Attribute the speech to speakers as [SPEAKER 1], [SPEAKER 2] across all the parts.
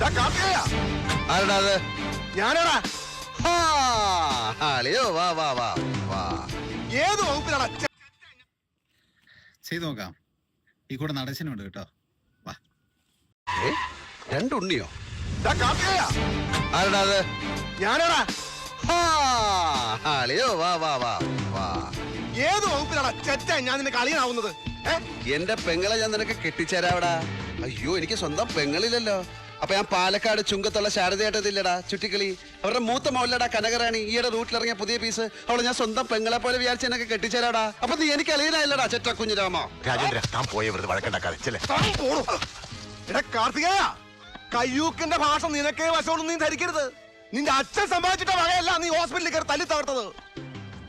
[SPEAKER 1] ആരടാ അത്?
[SPEAKER 2] ഞാനാടാ.
[SPEAKER 1] അളിയോ വാ വാ വാ വാ.
[SPEAKER 2] ഏത് വകുപ്പിലാടാ?
[SPEAKER 3] ചെയ്തു നോക്കാം. ഈ കൂടെ നടശനുണ്ട് കേട്ടോ. വാ.
[SPEAKER 1] രണ്ടുണ്ണിയോ?
[SPEAKER 2] ആരടാ അത്? ഞാനാടാ.
[SPEAKER 1] അളിയോ വാ വാ വാ വാ.
[SPEAKER 2] ഏത് വകുപ്പിലാടാ ചെറ്റ ഞാൻ നിനക്ക് അളിയനാവുന്നത്?
[SPEAKER 1] എന്റെ പെങ്ങളെ ഞാൻ നിനക്ക് കെട്ടിച്ചേരാവടാ. അയ്യോ എനിക്ക് സ്വന്തം പെങ്ങളില്ലല്ലോ. അപ്പൊ ഞാൻ പാലക്കാട് ചുങ്കത്തുള്ള ശാരദയായിട്ടതില്ലടാ ചുറ്റിക്കളി. അവരുടെ മൂത്ത മോളിലടാ കനകറാണി. ഈയുടെ റൂട്ടിലിറങ്ങിയ പുതിയ പീസ്. അവളെ ഞാൻ സ്വന്തം പെങ്ങളെ പോലെ വിചാരിച്ച് എനക്ക് കെട്ടിച്ചേരാടാ. അപ്പൊ നീ എനിക്ക് അളിയനായില്ലടാ ചെറ്റ കുഞ്ഞിരാമ.
[SPEAKER 2] രാജേന്ദ്ര താൻ പോയ വെറുതെ വഴക്കുണ്ടാക്കാതെ. കാർത്തികേയ, കയ്യൂക്കിന്റെ ഭാഷ നിനക്കേ വശമൊന്നും നീ ധരിക്കരുത്. നിന്റെ അച്ഛൻ സമ്പാദിച്ചിട്ട വകയല്ല നീ ഹോസ്പിറ്റലിൽ കയറി തല്ലി തകർത്തത്.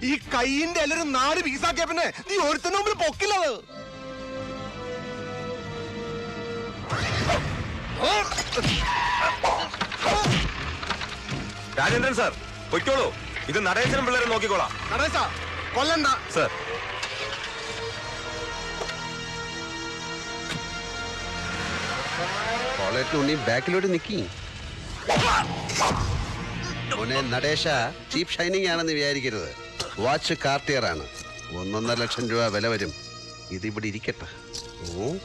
[SPEAKER 2] ഈ കൈയിന്റെ എല്ലാരും 4 പീസാക്കിയ പിന്നെ നീ ഒരുത്തന്റെ മുമ്പിൽ പൊക്കില്ലത്.
[SPEAKER 4] രാജേന്ദ്രൻ സാർ പൊയ്ക്കോളൂ. ഇത് നടേശനും പിള്ളേരെ നോക്കിക്കോളാം.
[SPEAKER 2] നടേശ കൊല്ലണ്ട
[SPEAKER 4] സാർ.
[SPEAKER 1] കോളേറ്റിനുണ്ണി ബാക്കിലോട്ട് നിക്കി. മോനെ നടേശ ചീപ്പ് ഷൈനിങ് ആണെന്ന് വിചാരിക്കരുത്. വാച്ച് കാർട്ടിയർ ആണ്. 1.5 ലക്ഷം രൂപ വില വരും. ഇതിവിടെ ഇരിക്കട്ടെ. ഓ